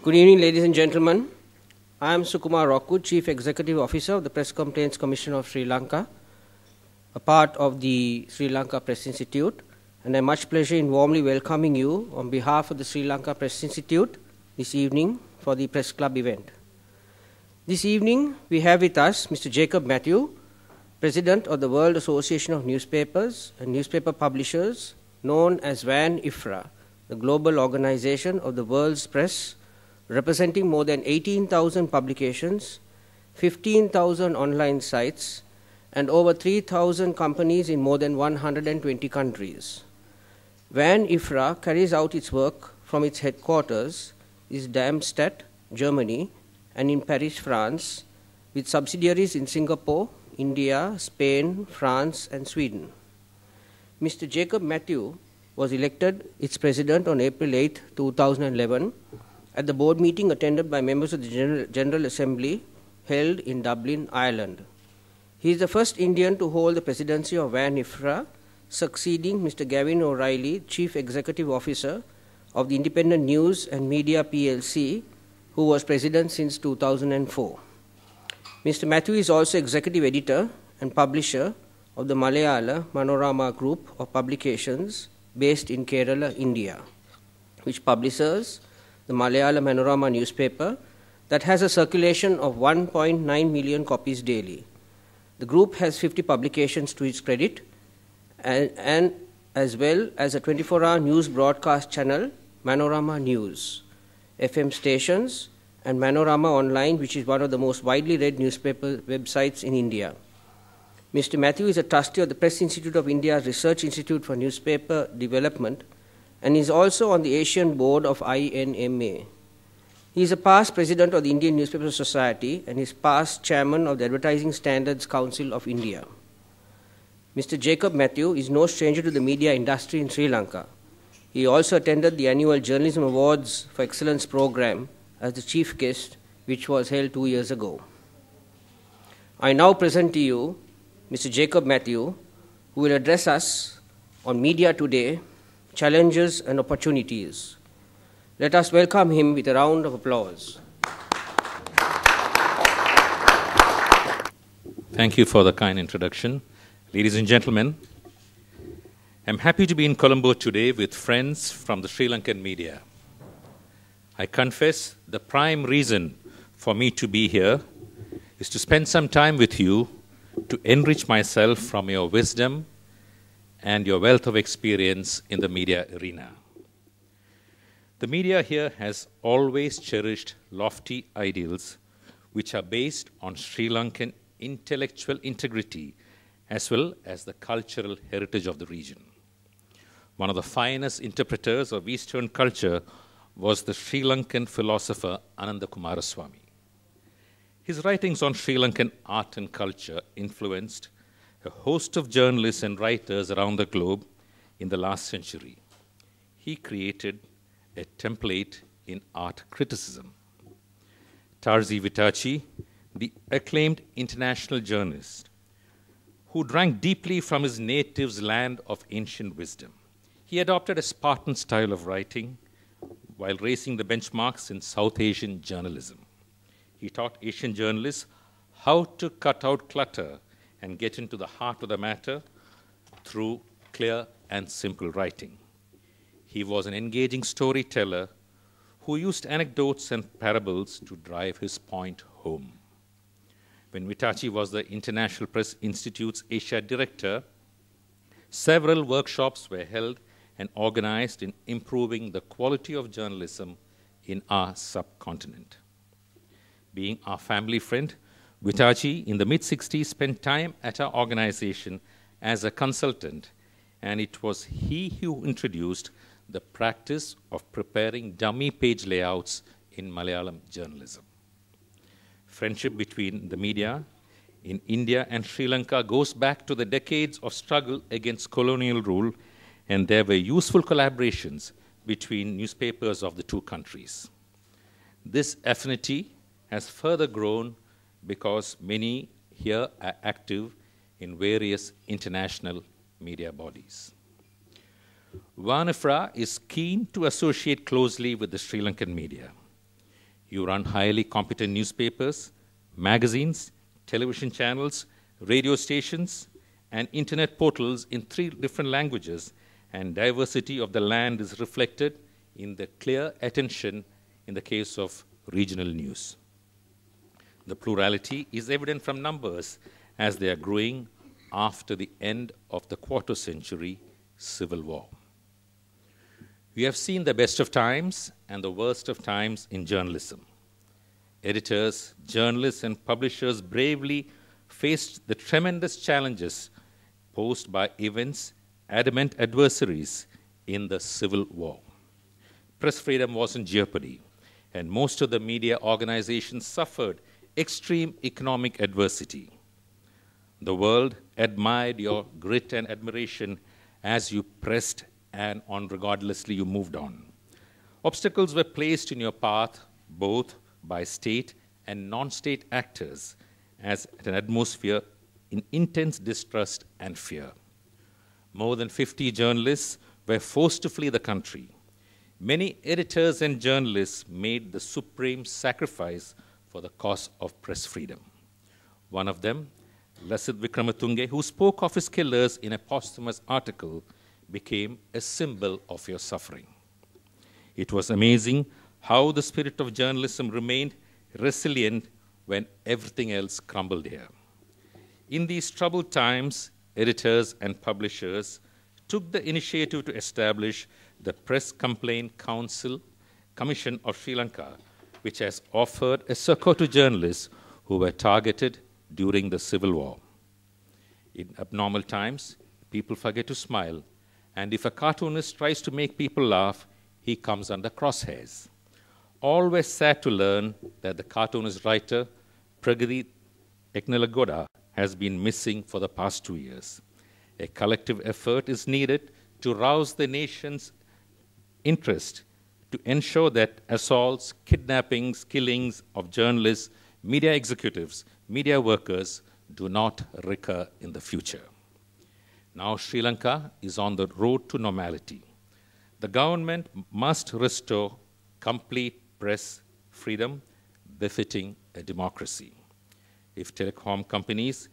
Good evening, ladies and gentlemen. I am Sukumar Rocku, Chief Executive Officer of the Press Complaints Commission of Sri Lanka, a part of the Sri Lanka Press Institute, and I have much pleasure in warmly welcoming you on behalf of the Sri Lanka Press Institute this evening for the Press Club event. This evening, we have with us Mr. Jacob Mathew, President of the World Association of Newspapers and Newspaper Publishers, known as WAN-IFRA, the global organization of the world's press, representing more than 18,000 publications, 15,000 online sites, and over 3,000 companies in more than 120 countries. WAN-IFRA carries out its work from its headquarters in Darmstadt, Germany, and in Paris, France, with subsidiaries in Singapore, India, Spain, France, and Sweden. Mr. Jacob Mathew was elected its president on April 8, 2011, at the board meeting attended by members of the General Assembly held in Dublin, Ireland. He is the first Indian to hold the presidency of WAN-IFRA, succeeding Mr. Gavin O'Reilly, Chief Executive Officer of the Independent News and Media PLC, who was president since 2004. Mr. Mathew is also executive editor and publisher of the Malayala Manorama group of publications based in Kerala, India, which publishes the Malayala Manorama newspaper that has a circulation of 1.9 million copies daily. The group has 50 publications to its credit, and as well as a 24-hour news broadcast channel, Manorama News, FM stations, and Manorama Online, which is one of the most widely read newspaper websites in India. Mr. Mathew is a trustee of the Press Institute of India's Research Institute for Newspaper Development and is also on the Asian board of INMA. He is a past president of the Indian Newspaper Society and is past chairman of the Advertising Standards Council of India. Mr. Jacob Mathew is no stranger to the media industry in Sri Lanka. He also attended the annual Journalism Awards for Excellence program as the chief guest, which was held 2 years ago. I now present to you Mr. Jacob Mathew, who will address us on Media Today, Challenges and Opportunities. Let us welcome him with a round of applause. Thank you for the kind introduction. Ladies and gentlemen, I'm happy to be in Colombo today with friends from the Sri Lankan media. I confess the prime reason for me to be here is to spend some time with you to enrich myself from your wisdom and your wealth of experience in the media arena. The media here has always cherished lofty ideals which are based on Sri Lankan intellectual integrity as well as the cultural heritage of the region. One of the finest interpreters of Eastern culture was the Sri Lankan philosopher Ananda Kumaraswamy. His writings on Sri Lankan art and culture influenced a host of journalists and writers around the globe in the last century. He created a template in art criticism. Tarzi Vitachi, the acclaimed international journalist, who drank deeply from his native's land of ancient wisdom. He adopted a Spartan style of writing while raising the benchmarks in South Asian journalism. He taught Asian journalists how to cut out clutter and get into the heart of the matter through clear and simple writing. He was an engaging storyteller who used anecdotes and parables to drive his point home. When Vitachi was the International Press Institute's Asia director, several workshops were held and organized in improving the quality of journalism in our subcontinent. Being our family friend, Vitachi in the mid-60s spent time at our organization as a consultant, and it was he who introduced the practice of preparing dummy page layouts in Malayalam journalism. Friendship between the media in India and Sri Lanka goes back to the decades of struggle against colonial rule, and there were useful collaborations between newspapers of the two countries. This affinity has further grown because many here are active in various international media bodies. WAN-IFRA is keen to associate closely with the Sri Lankan media. You run highly competent newspapers, magazines, television channels, radio stations, and internet portals in 3 different languages, and diversity of the land is reflected in the clear attention in the case of regional news. The plurality is evident from numbers as they are growing after the end of the quarter-century civil war. We have seen the best of times and the worst of times in journalism. Editors, journalists, and publishers bravely faced the tremendous challenges posed by events, adamant adversaries in the Civil War. Press freedom was in jeopardy, and most of the media organizations suffered extreme economic adversity. The world admired your grit and admiration as you pressed, and on regardlessly you moved on. Obstacles were placed in your path both by state and non-state actors as an atmosphere in intense distrust and fear. More than 50 journalists were forced to flee the country. Many editors and journalists made the supreme sacrifice for the cause of press freedom. One of them, Lasith Wickrematunge, who spoke of his killers in a posthumous article, became a symbol of your suffering. It was amazing how the spirit of journalism remained resilient when everything else crumbled here. In these troubled times, editors and publishers took the initiative to establish the Press Complaint Commission of Sri Lanka, which has offered a succor to journalists who were targeted during the Civil War. In abnormal times, people forget to smile, and if a cartoonist tries to make people laugh, he comes under crosshairs. All were sad to learn that the cartoonist writer, Pragati Eknalagoda, has been missing for the past 2 years. A collective effort is needed to rouse the nation's interest to ensure that assaults, kidnappings, killings of journalists, media executives, media workers do not recur in the future. Now Sri Lanka is on the road to normality. The government must restore complete press freedom befitting a democracy. If telecom companies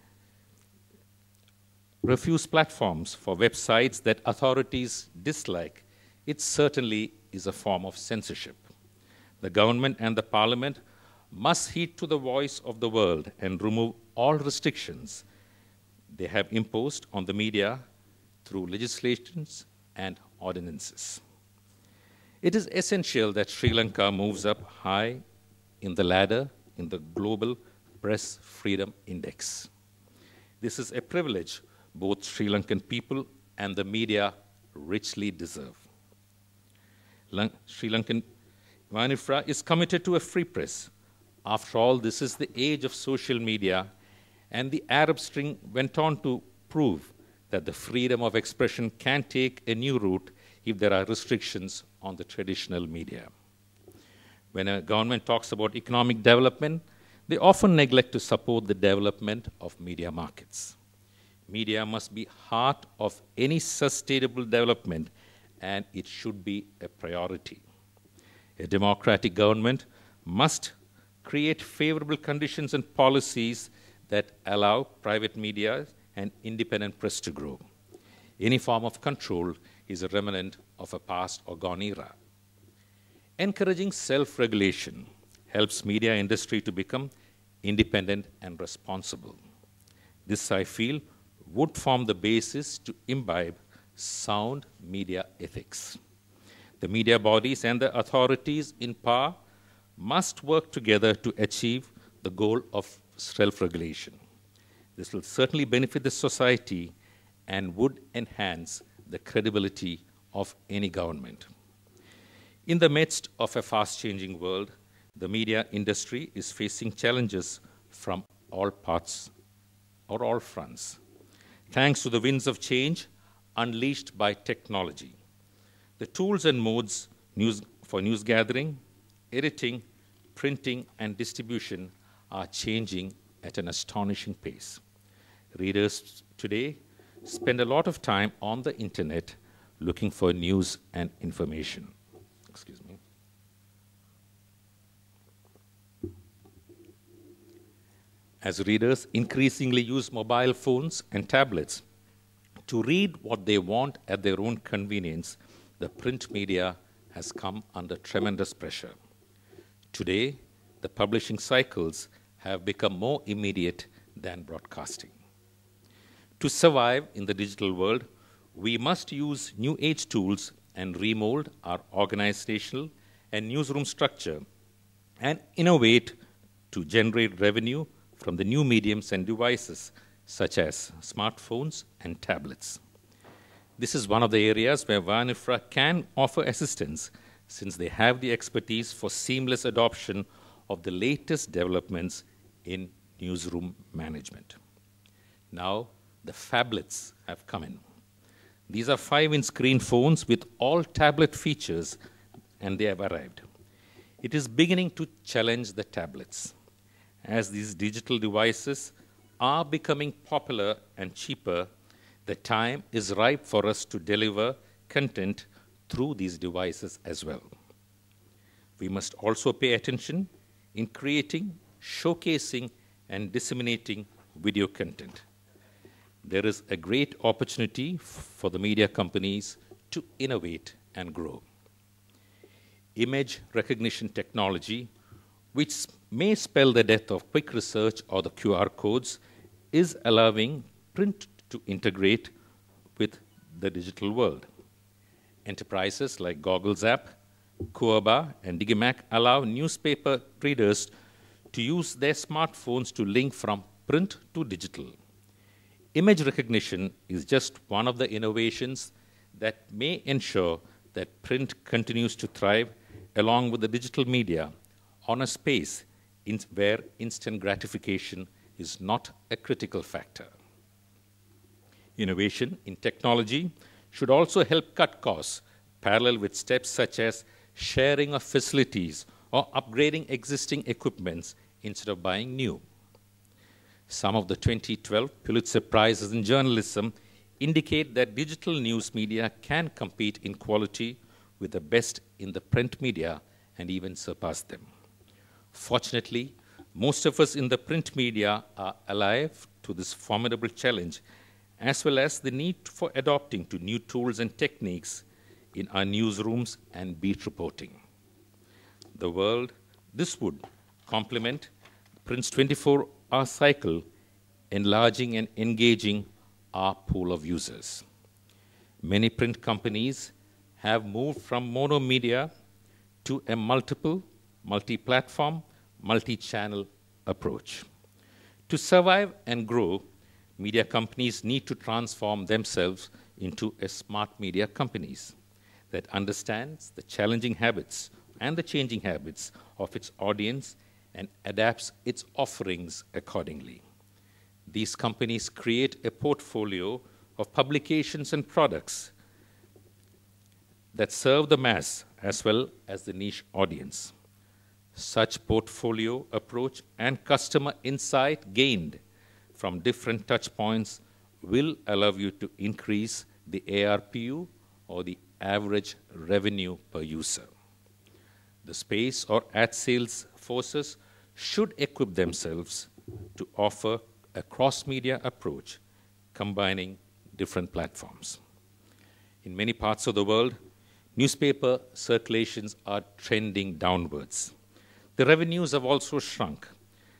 refuse platforms for websites that authorities dislike, it certainly is a form of censorship. The government and the parliament must heed to the voice of the world and remove all restrictions they have imposed on the media through legislations and ordinances. It is essential that Sri Lanka moves up high in the ladder in the Global Press Freedom Index. This is a privilege both Sri Lankan people and the media richly deserve. Sri Lankan WAN-IFRA is committed to a free press. After all, this is the age of social media, and the Arab Spring went on to prove that the freedom of expression can take a new route if there are restrictions on the traditional media. When a government talks about economic development, they often neglect to support the development of media markets. Media must be heart of any sustainable development, and it should be a priority. A democratic government must create favorable conditions and policies that allow private media and independent press to grow. Any form of control is a remnant of a past or gone era. Encouraging self-regulation helps media industry to become independent and responsible. This, I feel, would form the basis to imbibe sound media ethics. The media bodies and the authorities in power must work together to achieve the goal of self-regulation. This will certainly benefit the society and would enhance the credibility of any government. In the midst of a fast-changing world, the media industry is facing challenges from all parts or all fronts, thanks to the winds of change unleashed by technology. The tools and modes for news gathering, editing, printing, and distribution are changing at an astonishing pace. Readers today spend a lot of time on the internet looking for news and information. Excuse me. As readers increasingly use mobile phones and tablets to read what they want at their own convenience, the print media has come under tremendous pressure. Today, the publishing cycles have become more immediate than broadcasting. To survive in the digital world, we must use new age tools and remold our organizational and newsroom structure and innovate to generate revenue from the new mediums and devices such as smartphones and tablets. This is one of the areas where WAN-IFRA can offer assistance, since they have the expertise for seamless adoption of the latest developments in newsroom management. Now, the phablets have come in. These are 5-inch screen phones with all tablet features, and they have arrived. It is beginning to challenge the tablets. As these digital devices are becoming popular and cheaper, the time is ripe for us to deliver content through these devices as well. We must also pay attention in creating, showcasing, and disseminating video content. There is a great opportunity for the media companies to innovate and grow. Image recognition technology, which may spell the death of quick research or the QR codes, is allowing print to integrate with the digital world. Enterprises like Goggles App, Kuaba, and Digimac allow newspaper readers to use their smartphones to link from print to digital. Image recognition is just one of the innovations that may ensure that print continues to thrive along with the digital media on a space where instant gratification is not a critical factor. Innovation in technology should also help cut costs, parallel with steps such as sharing of facilities or upgrading existing equipments instead of buying new. Some of the 2012 Pulitzer Prizes in journalism indicate that digital news media can compete in quality with the best in the print media and even surpass them. Fortunately, most of us in the print media are alive to this formidable challenge, as well as the need for adopting to new tools and techniques in our newsrooms and beat reporting. This would complement print's 24-hour cycle, enlarging and engaging our pool of users. Many print companies have moved from monomedia to a multi-platform, multi-channel approach. To survive and grow, media companies need to transform themselves into a smart media companies that understands the challenging habits and the changing habits of its audience and adapts its offerings accordingly. These companies create a portfolio of publications and products that serve the mass as well as the niche audience. Such portfolio approach and customer insight gained from different touch points will allow you to increase the ARPU, or the average revenue per user. The space or ad sales forces should equip themselves to offer a cross-media approach combining different platforms. In many parts of the world, newspaper circulations are trending downwards. The revenues have also shrunk.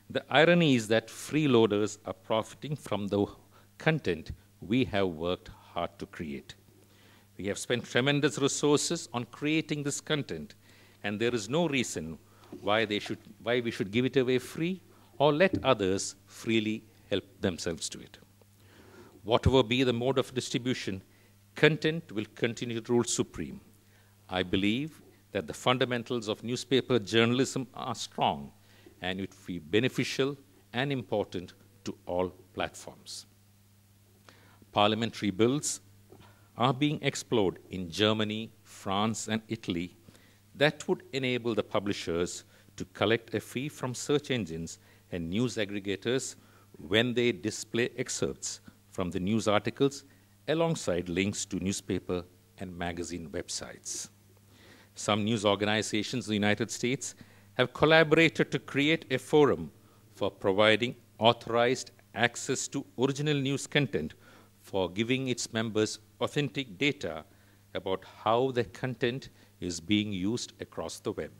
The irony is that freeloaders are profiting from the content we have worked hard to create. We have spent tremendous resources on creating this content, and there is no reason why we should give it away free or let others freely help themselves to it. Whatever be the mode of distribution, content will continue to rule supreme. I believe that the fundamentals of newspaper journalism are strong, and it will be beneficial and important to all platforms. Parliamentary bills are being explored in Germany, France, and Italy that would enable the publishers to collect a fee from search engines and news aggregators when they display excerpts from the news articles alongside links to newspaper and magazine websites. Some news organizations in the United States have collaborated to create a forum for providing authorized access to original news content for giving its members authentic data about how the content is being used across the web.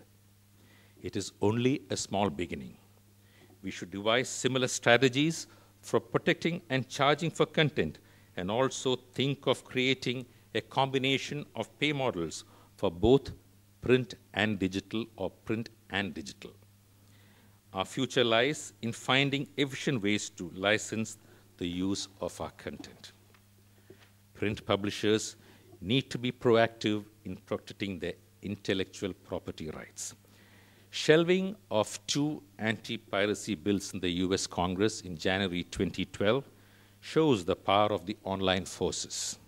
It is only a small beginning. We should devise similar strategies for protecting and charging for content, and also think of creating a combination of pay models for both print and digital, or print and digital. Our future lies in finding efficient ways to license the use of our content. Print publishers need to be proactive in protecting their intellectual property rights. Shelving of 2 anti-piracy bills in the US Congress in January 2012 shows the power of the online forces.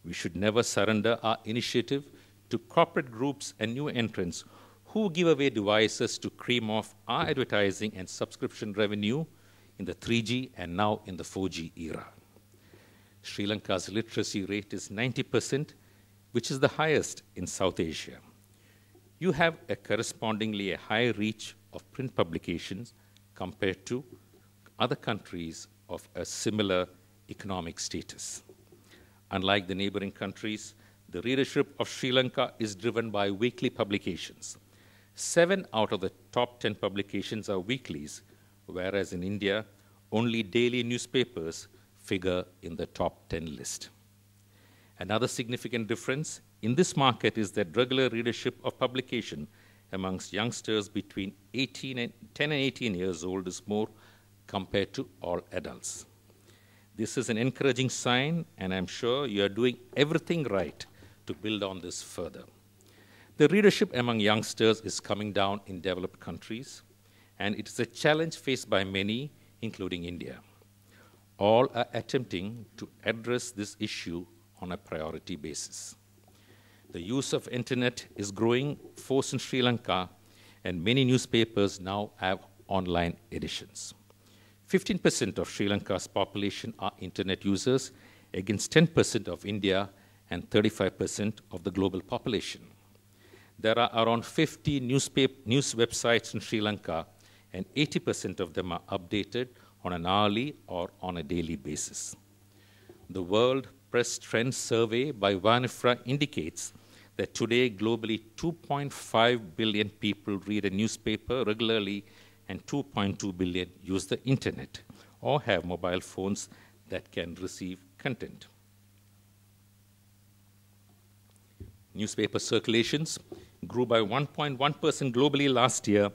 We should never surrender our initiative to corporate groups and new entrants who give away devices to cream off our advertising and subscription revenue in the 3G and now in the 4G era. Sri Lanka's literacy rate is 90%, which is the highest in South Asia. You have a correspondingly a high reach of print publications compared to other countries of a similar economic status. Unlike the neighboring countries, the readership of Sri Lanka is driven by weekly publications. 7 out of the top 10 publications are weeklies, whereas in India, only daily newspapers figure in the top 10 list. Another significant difference in this market is that regular readership of publication amongst youngsters between 10 and 18 years old is more compared to all adults. This is an encouraging sign, and I'm sure you are doing everything right to build on this further. The readership among youngsters is coming down in developed countries, and it is a challenge faced by many, including India. All are attempting to address this issue on a priority basis. The use of internet is growing force in Sri Lanka, and many newspapers now have online editions. 15% of Sri Lanka's population are internet users, against 10% of India and 35% of the global population. There are around 50 news websites in Sri Lanka, and 80% of them are updated on an hourly or on a daily basis. The World Press Trends Survey by WAN-IFRA indicates that today globally 2.5 billion people read a newspaper regularly, and 2.2 billion use the internet or have mobile phones that can receive content. Newspaper circulations grew by 1.1% globally last year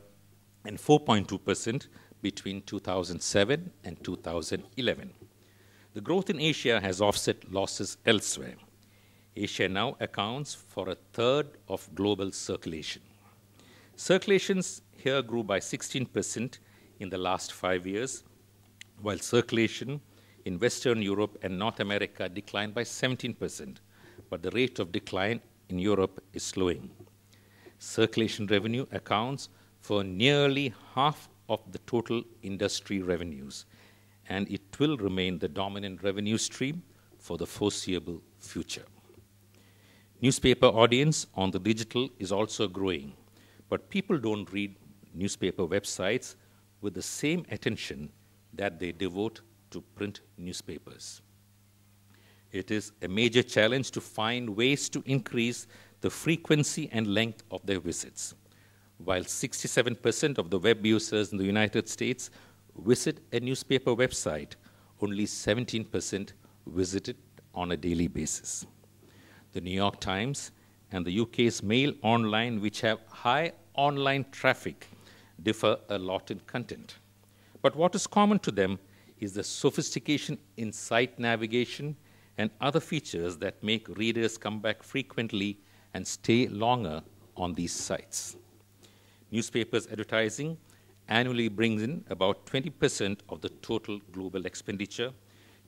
and 4.2% between 2007 and 2011. The growth in Asia has offset losses elsewhere. Asia now accounts for a third of global circulation. Circulations here grew by 16% in the last 5 years, while circulation in Western Europe and North America declined by 17%, but the rate of decline in Europe is slowing. Circulation revenue accounts for nearly half of the total industry revenues, and it will remain the dominant revenue stream for the foreseeable future. Newspaper audience on the digital is also growing, but people don't read newspaper websites with the same attention that they devote to print newspapers. It is a major challenge to find ways to increase the frequency and length of their visits. While 67% of the web users in the United States visit a newspaper website, only 17% visit it on a daily basis. The New York Times and the UK's Mail Online, which have high online traffic, differ a lot in content. But what is common to them is the sophistication in site navigation and other features that make readers come back frequently and stay longer on these sites. Newspapers advertising annually brings in about 20% of the total global expenditure.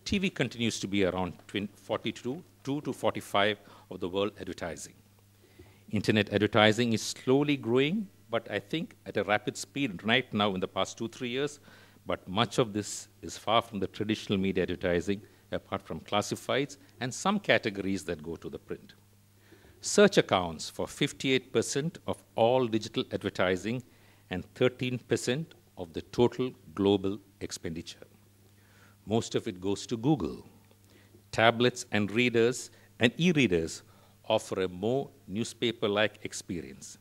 TV continues to be around 42 to 45 of the world advertising. Internet advertising is slowly growing, but I think at a rapid speed right now in the past 2-3 years, but much of this is far from the traditional media advertising, apart from classifieds and some categories that go to the print. Search accounts for 58% of all digital advertising and 13% of the total global expenditure. Most of it goes to Google. Tablets and readers and e-readers offer a more newspaper-like experience.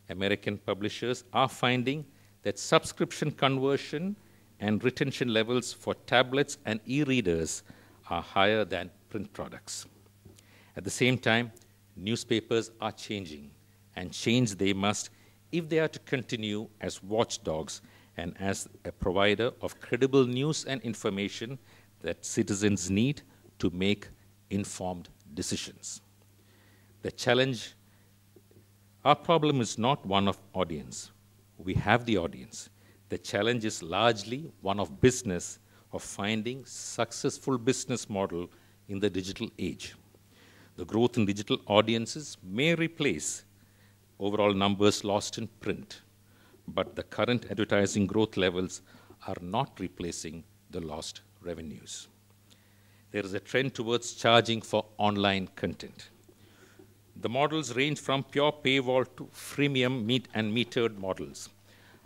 American publishers are finding that subscription conversion and retention levels for tablets and e-readers are higher than print products. At the same time, newspapers are changing, and change they must if they are to continue as watchdogs and as a provider of credible news and information that citizens need to make informed decisions. The challenge, our problem is not one of audience. We have the audience. The challenge is largely one of business, of finding successful business model in the digital age. The growth in digital audiences may replace overall numbers lost in print, but the current advertising growth levels are not replacing the lost revenues. There is a trend towards charging for online content. The models range from pure paywall to freemium and metered models.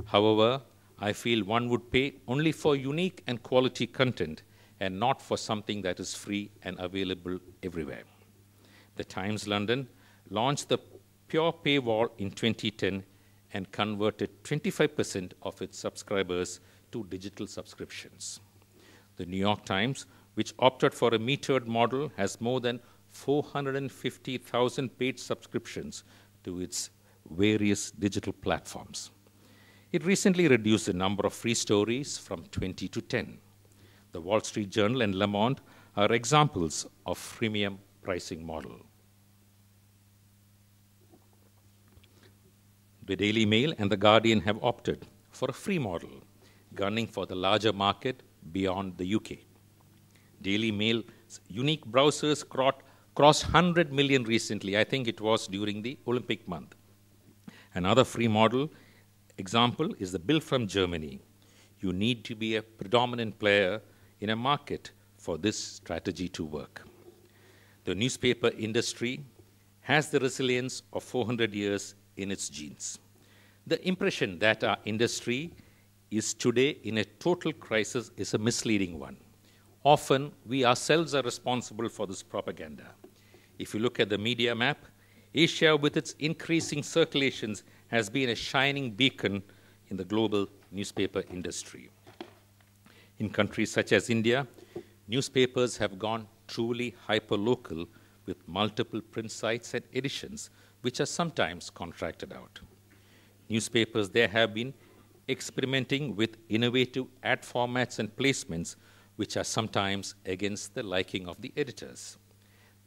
However, I feel one would pay only for unique and quality content and not for something that is free and available everywhere. The Times London launched the pure paywall in 2010 and converted 25% of its subscribers to digital subscriptions. The New York Times, which opted for a metered model, has more than 450,000 paid subscriptions to its various digital platforms. It recently reduced the number of free stories from 20 to 10. The Wall Street Journal and Le Monde are examples of freemium pricing model. The Daily Mail and The Guardian have opted for a free model, gunning for the larger market beyond the UK. Daily Mail's unique browsers crossed 100 million recently. I think it was during the Olympic month. Another free model example is the bill from Germany. You need to be a predominant player in a market for this strategy to work. The newspaper industry has the resilience of 400 years in its genes. The impression that our industry is today in a total crisis is a misleading one. Often, we ourselves are responsible for this propaganda. If you look at the media map, Asia, with its increasing circulations, has been a shining beacon in the global newspaper industry. In countries such as India, newspapers have gone truly hyperlocal with multiple print sites and editions, which are sometimes contracted out. Newspapers there have been experimenting with innovative ad formats and placements, which are sometimes against the liking of the editors.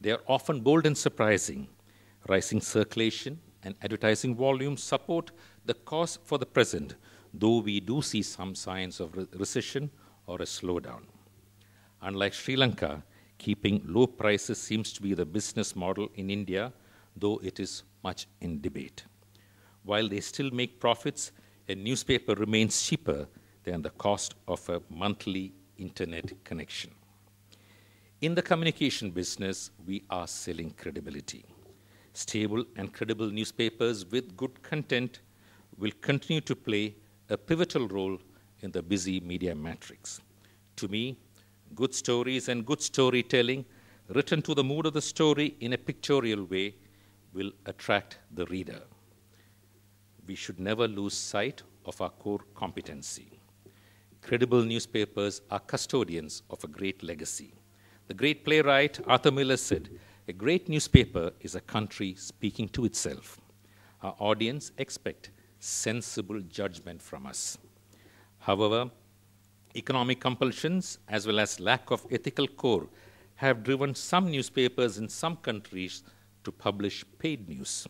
They are often bold and surprising. Rising circulation and advertising volumes support the cause for the present, though we do see some signs of recession or a slowdown. Unlike Sri Lanka, keeping low prices seems to be the business model in India, though it is much in debate. While they still make profits, a newspaper remains cheaper than the cost of a monthly internet connection. In the communication business, we are selling credibility. Stable and credible newspapers with good content will continue to play a pivotal role in the busy media matrix. To me, good stories and good storytelling written to the mood of the story in a pictorial way will attract the reader. We should never lose sight of our core competency. Credible newspapers are custodians of a great legacy. The great playwright Arthur Miller said, "A great newspaper is a country speaking to itself." Our audience expect sensible judgment from us. However, economic compulsions as well as lack of ethical core have driven some newspapers in some countries to publish paid news.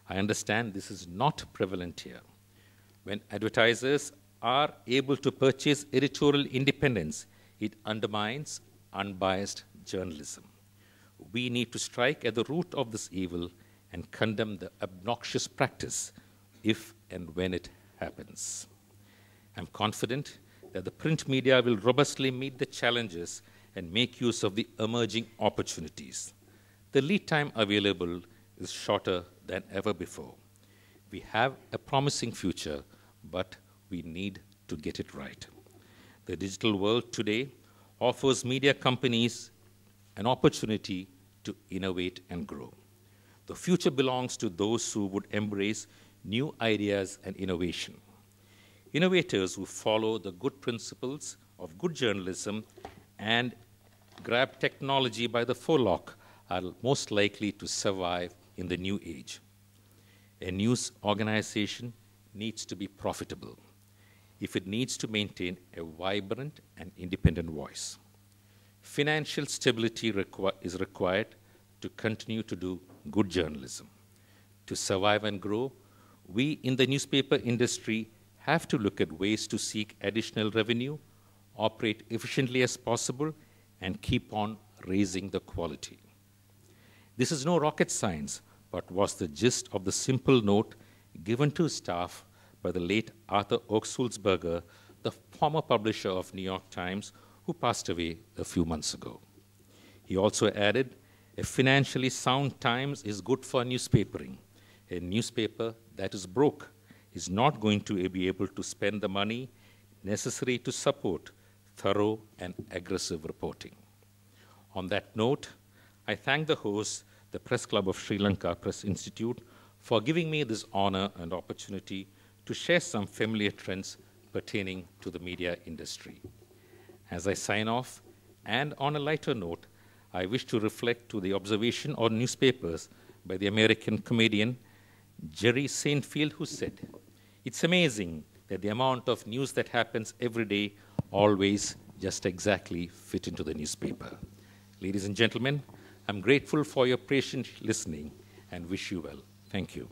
I understand this is not prevalent here. When advertisers are able to purchase editorial independence, it undermines unbiased journalism. We need to strike at the root of this evil and condemn the obnoxious practice if and when it happens. I'm confident that the print media will robustly meet the challenges and make use of the emerging opportunities. The lead time available is shorter than ever before. We have a promising future, but we need to get it right. The digital world today offers media companies an opportunity to innovate and grow. The future belongs to those who would embrace new ideas and innovation. Innovators who follow the good principles of good journalism and grab technology by the forelock are most likely to survive in the new age. A news organization needs to be profitable if it needs to maintain a vibrant and independent voice. Financial stability is required to continue to do good journalism. To survive and grow, we in the newspaper industry have to look at ways to seek additional revenue, operate efficiently as possible, and keep on raising the quality. This is no rocket science, but was the gist of the simple note given to staff by the late Arthur Oaksulzberger, the former publisher of New York Times, who passed away a few months ago. He also added, a financially sound Times is good for newspapering. A newspaper that is broke is not going to be able to spend the money necessary to support thorough and aggressive reporting. On that note, I thank the host, the Press Club of Sri Lanka Press Institute, for giving me this honor and opportunity to share some familiar trends pertaining to the media industry. As I sign off, and on a lighter note, I wish to reflect to the observation on newspapers by the American comedian Jerry Seinfeld, who said, "It's amazing that the amount of news that happens every day always just exactly fit into the newspaper." Ladies and gentlemen, I'm grateful for your patient listening and wish you well. Thank you.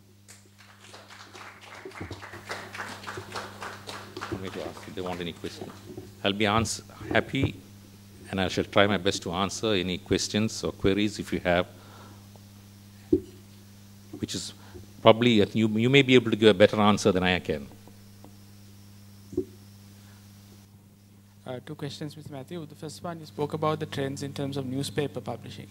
I'm going to ask if they want any questions. I'll be happy, and I shall try my best to answer any questions or queries if you have, which is probably, you may be able to give a better answer than I can. Two questions, Mr. Mathew. The first one, you spoke about the trends in terms of newspaper publishing.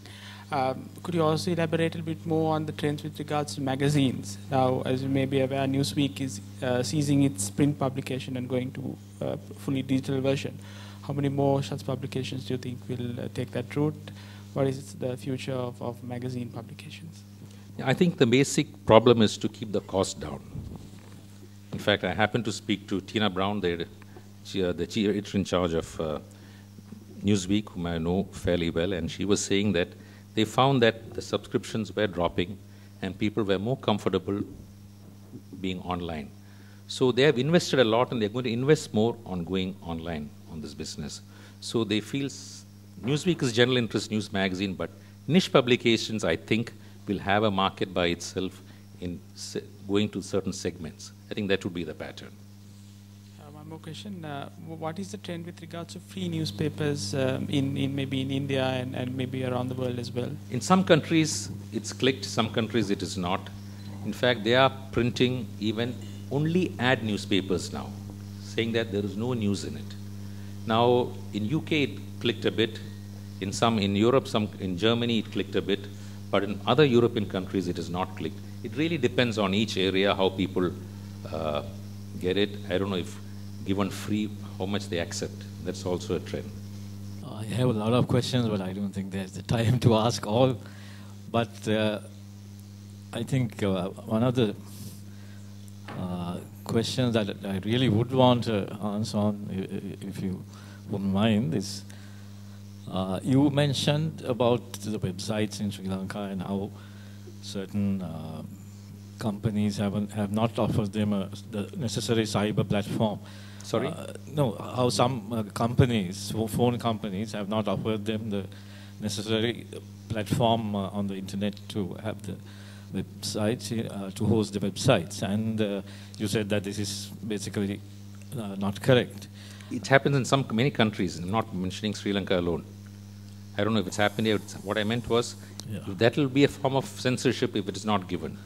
Could you also elaborate a bit more on the trends with regards to magazines? Now, as you may be aware, Newsweek is ceasing its print publication and going to a fully digital version. How many more such publications do you think will take that route? What is the future of magazine publications? I think the basic problem is to keep the cost down. In fact, I happened to speak to Tina Brown, the chief editor in charge of Newsweek, whom I know fairly well, and she was saying that they found that the subscriptions were dropping and people were more comfortable being online. So they have invested a lot and they're going to invest more on going online on this business. So they feel Newsweek is general interest news magazine, but niche publications, I think, will have a market by itself in going to certain segments. I think that would be the pattern. One more question. What is the trend with regards to free newspapers maybe in India and maybe around the world as well? In some countries, it's clicked. Some countries, it is not. In fact, they are printing even only ad newspapers now, saying that there is no news in it. Now, in UK, it clicked a bit. In Europe, in Germany, it clicked a bit. But in other European countries, it is not clicked. It really depends on each area, how people get it. I don't know if given free, how much they accept. That's also a trend. I have a lot of questions, but I don't think there's the time to ask all. But I think one of the questions that I really would want to answer on, if you wouldn't mind, is you mentioned about the websites in Sri Lanka and how certain companies have not offered them the necessary cyber platform. Sorry? No, how some companies, phone companies, have not offered them the necessary platform on the internet to have the websites, to host the websites. And you said that this is basically not correct. It happens in many countries, not mentioning Sri Lanka alone. I don't know if it's happened here. What I meant was, that will be a form of censorship if it is not given.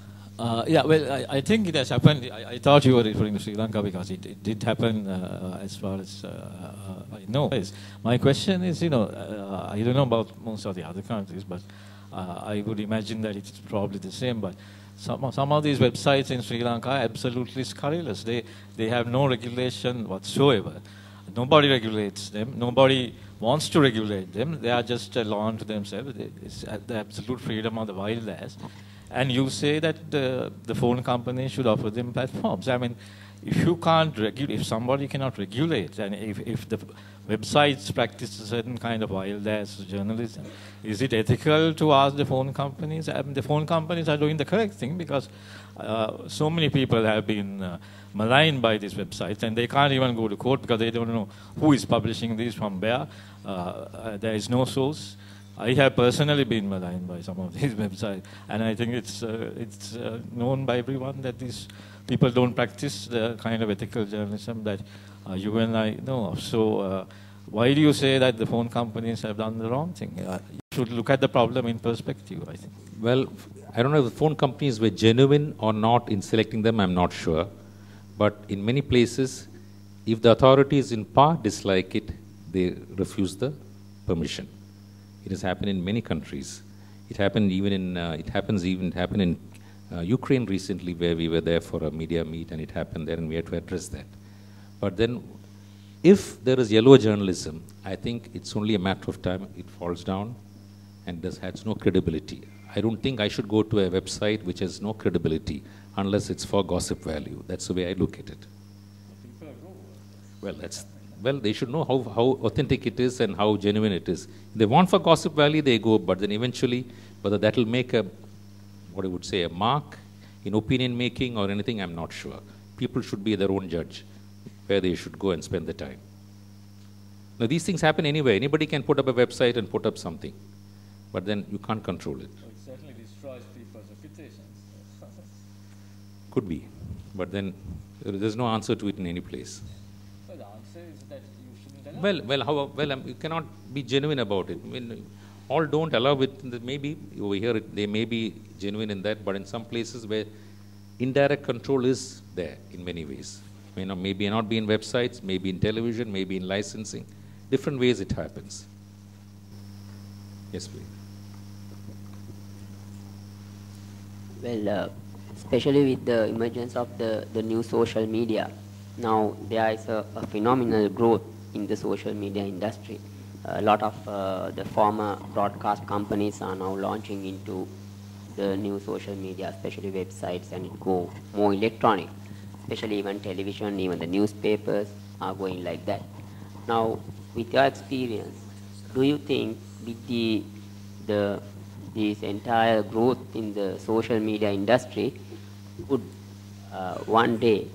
Yeah, well, I think it has happened. I thought you were referring to Sri Lanka because it did happen as far as I know. My question is, I don't know about most of the other countries, but I would imagine that it's probably the same. But some of these websites in Sri Lanka are absolutely scurrilous. They have no regulation whatsoever. Nobody regulates them. Nobody wants to regulate them. They are just a law unto themselves. It's the absolute freedom of the wild ass. And you say that the phone companies should offer them platforms. I mean, if you can't regulate, if somebody cannot regulate, and if the websites practice a certain kind of wild ass journalism, is it ethical to ask the phone companies? I mean, the phone companies are doing the correct thing because so many people have been maligned by these websites, and they can't even go to court because they don't know who is publishing these from where. There is no source. I have personally been maligned by some of these websites, and I think it's known by everyone that these people don't practice the kind of ethical journalism that you and I know of. So why do you say that the phone companies have done the wrong thing? You should look at the problem in perspective, I think. Well, I don't know if the phone companies were genuine or not in selecting them, I'm not sure. But in many places, if the authorities in power dislike it, they refuse the permission. It has happened in many countries. It happened even in, it happens in Ukraine recently, where we were there for a media meet, and it happened there, and we had to address that. But then, if there is yellow journalism, I think it's only a matter of time it falls down and has no credibility. I don't think I should go to a website which has no credibility unless it's for gossip value. That's the way I look at it. Well, they should know how authentic it is and how genuine it is. If they want for gossip value, they go, but then eventually, whether that will make a, what I would say, a mark in opinion making or anything, I'm not sure. People should be their own judge where they should go and spend the time. Now, these things happen anywhere. Anybody can put up a website and put up something, but then you can't control it. So it certainly destroys people's reputations. Could be, but then there's no answer to it in any place. So the answer is that you shouldn't allow You cannot be genuine about it. I mean, all don't allow it. Maybe over here they may be genuine in that, but in some places where indirect control is there in many ways. Maybe not be in websites, maybe in television, maybe in licensing. Different ways it happens. Yes, please. Well, especially with the emergence of the new social media, now there is a phenomenal growth in the social media industry. A lot of the former broadcast companies are now launching into the new social media, especially websites, and it go more electronic. Especially even television, even the newspapers are going like that. Now, with your experience, do you think with this entire growth in the social media industry would one day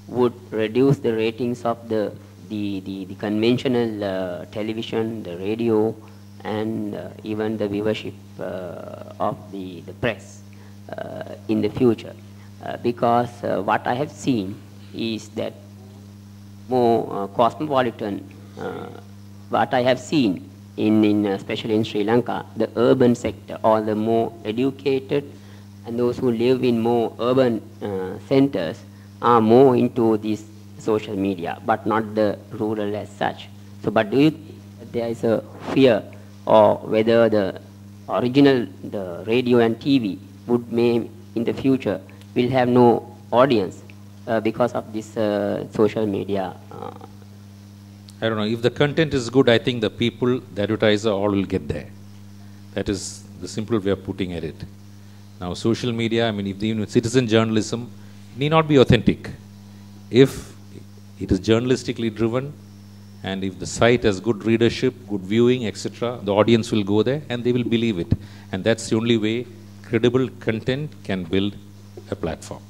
would reduce the ratings of the conventional television, the radio, and even the viewership of the press in the future? Because what I have seen is that more cosmopolitan, what I have seen especially in Sri Lanka, the urban sector, or the more educated and those who live in more urban centers are more into this social media, but not the rural as such. So, but do you think that there is a fear, or whether the original, the radio and TV would may in the future will have no audience because of this social media? I don't know. If the content is good, I think the people, the advertiser, all will get there. That is the simple way of putting at it. Now, social media, even with citizen journalism, need not be authentic. If it is journalistically driven, and if the site has good readership, good viewing, etc., the audience will go there and they will believe it. And that's the only way credible content can build a platform.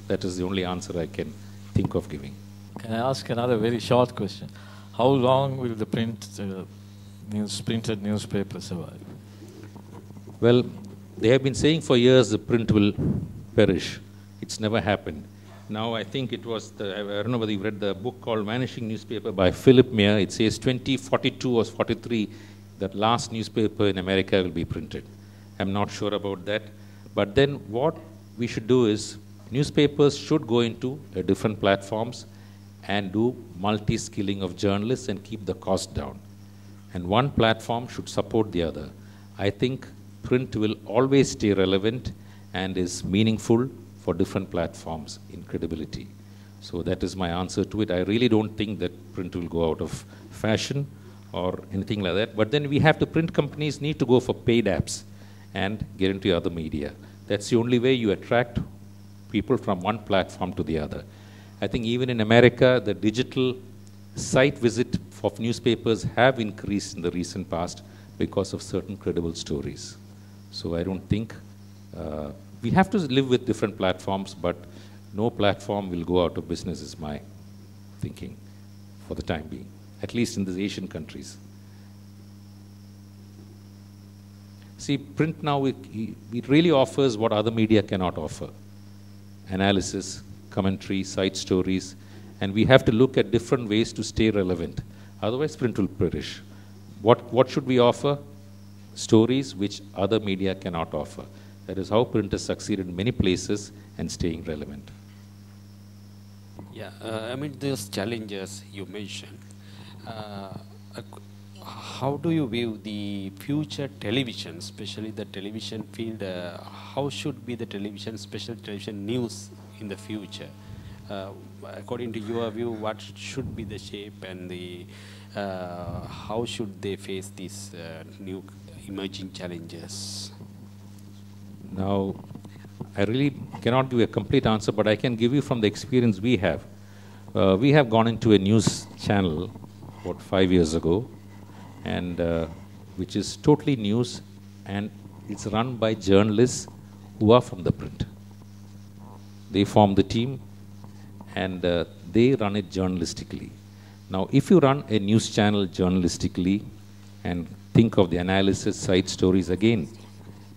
That is the only answer I can think of giving. Can I ask another very short question? How long will the printed newspaper survive? Well, they have been saying for years the print will perish. It's never happened. Now I think it was, I don't know whether you've read the book called Vanishing Newspaper by Philip Meyer. It says 2042 or 43, that last newspaper in America will be printed. I'm not sure about that. But then what we should do is, newspapers should go into different platforms and do multi-skilling of journalists and keep the cost down. And one platform should support the other. I think print will always stay relevant and is meaningful for different platforms in credibility. So that is my answer to it. I really don't think that print will go out of fashion or anything like that. But then we have to, print companies need to go for paid apps and get into other media. That's the only way you attract people from one platform to the other. I think even in America, the digital site visit of newspapers have increased in the recent past because of certain credible stories. So I don't think, we have to live with different platforms, but no platform will go out of business is my thinking for the time being, at least in the Asian countries. See, print now, it really offers what other media cannot offer. Analysis, commentary, side stories, and we have to look at different ways to stay relevant. Otherwise, print will perish. What should we offer? Stories which other media cannot offer. That is how print has succeeded in many places and staying relevant. Yeah, I mean, those challenges you mentioned, how do you view the future television, especially the television field? How should be the television, special television news in the future? According to your view, what should be the shape and the how should they face these new emerging challenges? Now, I really cannot give a complete answer, but I can give you from the experience we have. We have gone into a news channel about 5 years ago, and which is totally news, and it's run by journalists who are from the print. They form the team, and they run it journalistically. Now, if you run a news channel journalistically and think of the analysis, side stories again,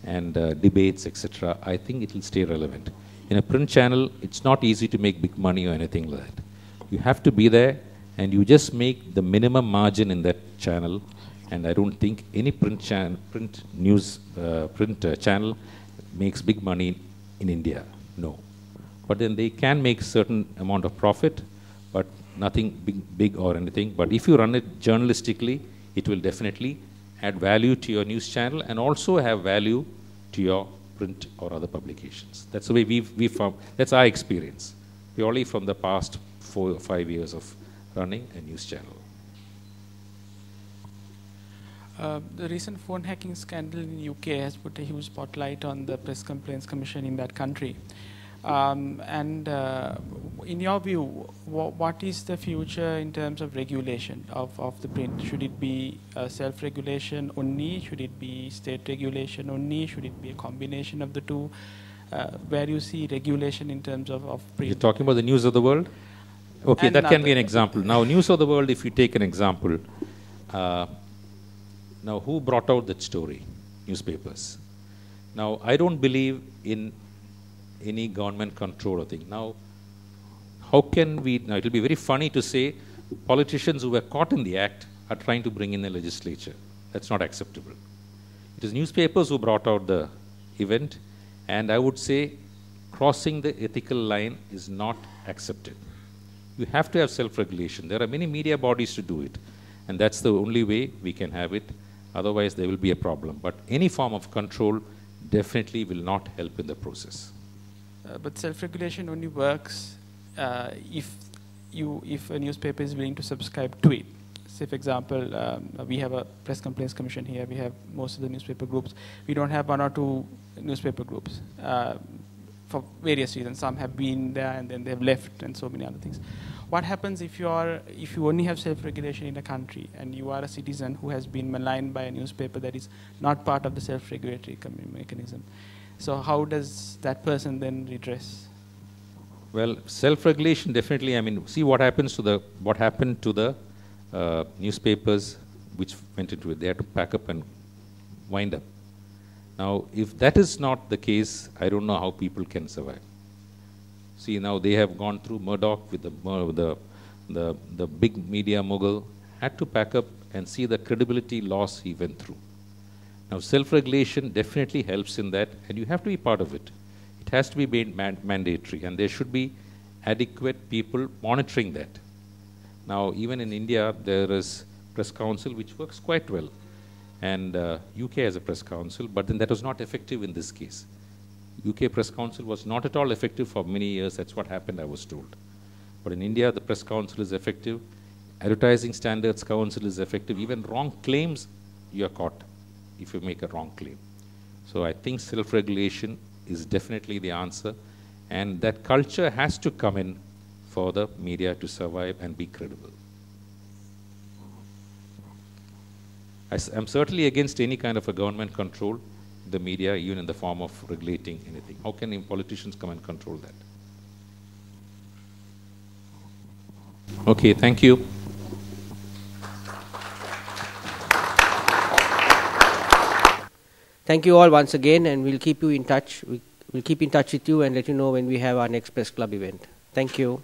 and debates, etc., I think it will stay relevant. In a print channel, it's not easy to make big money or anything like that. You have to be there, and you just make the minimum margin in that channel, and I don't think any print channel makes big money in India, no. But then they can make certain amount of profit, but nothing big or anything. But if you run it journalistically, it will definitely add value to your news channel and also have value to your print or other publications. That's the way we found, that's our experience, purely from the past 4 or 5 years of running a news channel. The recent phone hacking scandal in the UK has put a huge spotlight on the Press Complaints Commission in that country. In your view, what is the future in terms of regulation of the print? Should it be self-regulation only? Should it be state regulation only? Should it be a combination of the two? Where do you see regulation in terms of print? You're talking about the News of the World? Okay, And that can be other. an example. Now, News of the World, if you take an example, now who brought out that story? Newspapers. Now, I don't believe in any government control or thing. Now, how can we, now it will be very funny to say politicians who were caught in the act are trying to bring in the legislature. That's not acceptable. It is newspapers who brought out the event, and I would say crossing the ethical line is not accepted. You have to have self-regulation. There are many media bodies to do it, and that's the only way we can have it. Otherwise, there will be a problem. But any form of control definitely will not help in the process. But self-regulation only works if a newspaper is willing to subscribe to it. Say, for example, we have a Press Complaints Commission here. We have most of the newspaper groups. We don't have 1 or 2 newspaper groups for various reasons. Some have been there and then they've left, and so many other things. What happens if you only have self-regulation in a country and you are a citizen who has been maligned by a newspaper that is not part of the self-regulatory mechanism? So how does that person then redress? Well, self-regulation definitely. I mean, see what happened to the newspapers which went into it. They had to pack up and wind up. Now, if that is not the case, I don't know how people can survive. See, now they have gone through Murdoch with the big media mogul, had to pack up and see the credibility loss he went through. Now, self-regulation definitely helps in that, and you have to be part of it. It has to be made mandatory, and there should be adequate people monitoring that. Now, even in India, there is Press Council, which works quite well, and UK has a Press Council, but then that was not effective in this case. UK Press Council was not at all effective for many years. That's what happened, I was told. But in India, the Press Council is effective. Advertising Standards Council is effective. Even wrong claims, you are caught if you make a wrong claim. So I think self-regulation is definitely the answer. And that culture has to come in for the media to survive and be credible. I'm certainly against any kind of a government control the media, even in the form of regulating anything. How can politicians come and control that? Okay, thank you. Thank you all once again, and we'll keep you in touch. We'll keep in touch with you and let you know when we have our next press club event. Thank you.